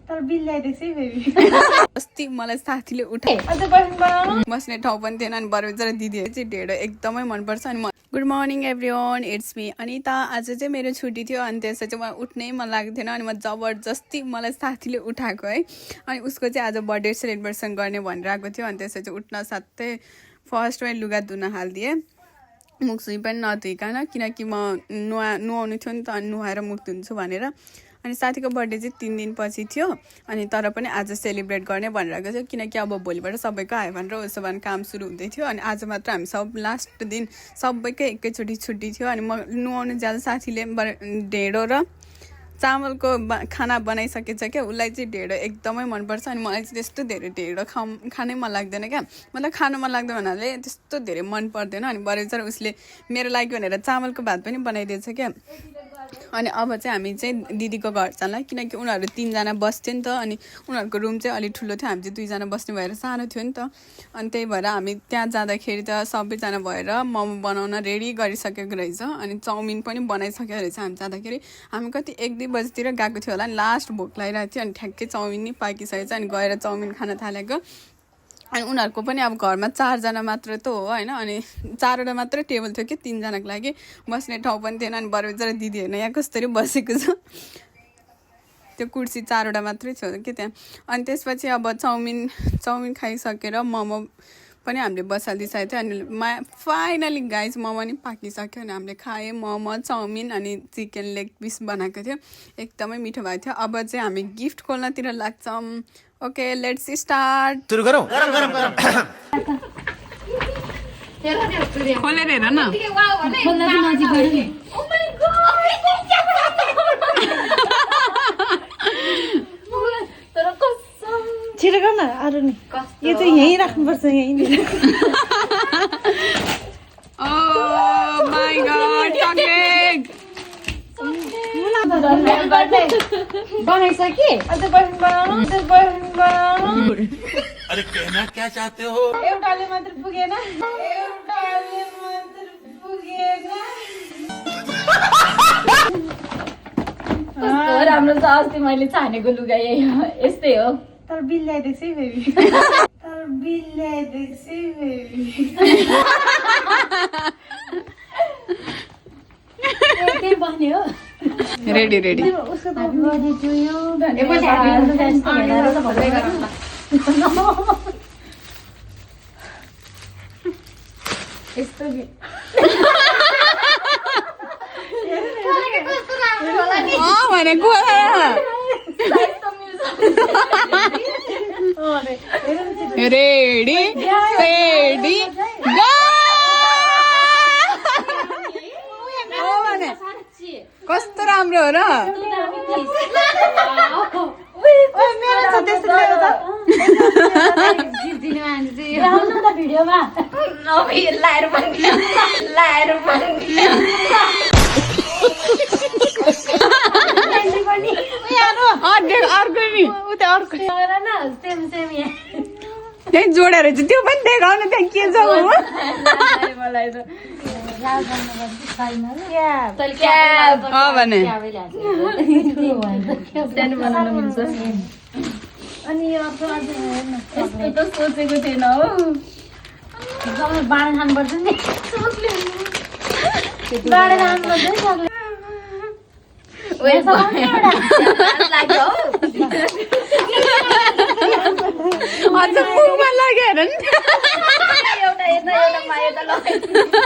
तर बिल्लाइदिएछ है बेबी अस्ति मलाई साथीले उठाए बस्ने ठाउँ पनि थिएन अनि बरु दिदीहरू चाहिँ ढेँडो एकदमै मनपर्छ अनि good morning everyone it's me Anita आज चाहिँ मेरो छुट्टी थियो अनि त्यसपछि मलाई उठ्नै मन लाग्दैन थिएन अनि म जबरजस्ती मलाई साथीले उठाएको है अनि उसको चाहिँ आज बर्थडे सेलिब्रेसन गर्ने भनेर आएको थियो अनि त्यसपछि उठ्न साथै फर्स्टमै लुगा धुन हालिदिएँ मुख सुई पनि नधुइकन किनकि म नुहाउनु थियो नि त अनि नुहाएर मुख धुन्छु भनेर अनि साथीको बर्थडे चाहिँ 3 दिनपछि थियो अनि तर पनि आज सेलिब्रेट गर्ने भनेर आएको थियो किनकि अब भोलिबाट सबैको आयो भनेर उसो भने काम सुरु हुँदै थियो अनि आज मात्र हामी सब लास्ट दिन सबैकै एकैचोटि छुट्टी थियो अनि म नुहाउनु जाँदा साथीले ढेँडो र चामलको खाना बनाइसकेछ क्या उसलाई चाहिँ ढेँडो एकदमै मनपर्छ अनि मलाई चाहिँ त्यस्तो धेरै ढेँडो खानै मन लाग्दैन क्या मतलब खानु मन लाग्दैन भन्नाले त्यस्तो धेरै मन पर्दैन अनि बरु उसले मेरो लागि भनेर चामलको भात पनि बनाइदिएछ क्या अनि अब चाहिँ हामी चाहिँ दिदीको घर जाला किनकि उनीहरू 3 जना बस्थ्यो नि त अनि उनीहरूको रुम चाहिँ अलि ठुलो थियो हामी चाहिँ 2 जना बस्ने भएर सानो थियो नि त अनि त्यही भएर हामी त्यहाँ जाँदाखेरि त सबैजना भएर मोमो बनाउन रेडी गरिसकेको रहेछ अनि चाउमिन पनि बनाइसकेको रहेछ हामी जाँदाखेरि हामी कति 1-2 बजीतिर गएको थियो होला अनि लास्ट भोक लागिरहेको थियो अनि ठ्याक्कै चाउमिन नि पाकिसकेछ अनि गएर चाउमिन खान थालेको अनि उनीहरूको पनि अब घरमा 4 जना मात्र त हो हैन अनि 4वटा मात्र टेबल थियो कि 3 जनाको लागि बस्ने ठाउँ पनि थिएन अनि बरु दिदी हेर्न यहाँ कसरी बसेको छ त्यो कुर्सी 4वटा मात्रै थियो कि त्यहाँ अनि त्यसपछि अब चाउमिन खाइसकेर मोमो पनि हामीले बसालिदिइसकेको थियो अनि फाइनली गाइस मोमो नि पाकिसक्यो अनि हामीले खायौँ मोमो चाउमिन अनि चिकन लेग पिस बनाएको थियो एकदमै मिठो भएको थियो अब चाहिँ हामी गिफ्ट खोल्नतिर लाग्छौँ ओके लेट्स स्टार्ट सुरु गरौँ खोलेर हेर न छिटो गर्न अरू नि यो चाहिँ यहीँ राख्नुपर्छ यहीँ Oh my god, chocolate! बनाइसके अरे कहना क्या चाहते हो एउटाले मात्र पुगेन राम्रो छ अस्ति मैले छानेको लुगा यस्तै हो तर बिल्लाइदिएछ है बेबी के भन्ने हो रेडी उसको त यस्तो भनेको रेडी कस्तो राम्रो हो र भिडियोमा त्यही जोडेर चाहिँ त्यो पनि देखाउनु त्यहाँ के छ मलाई भने अनि यस्तो त सोचेको थिएन हो बाँड खानुपर्छ नि बाँड खानुपर्छ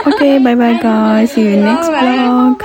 Okay, bye bye guys. See you next vlog.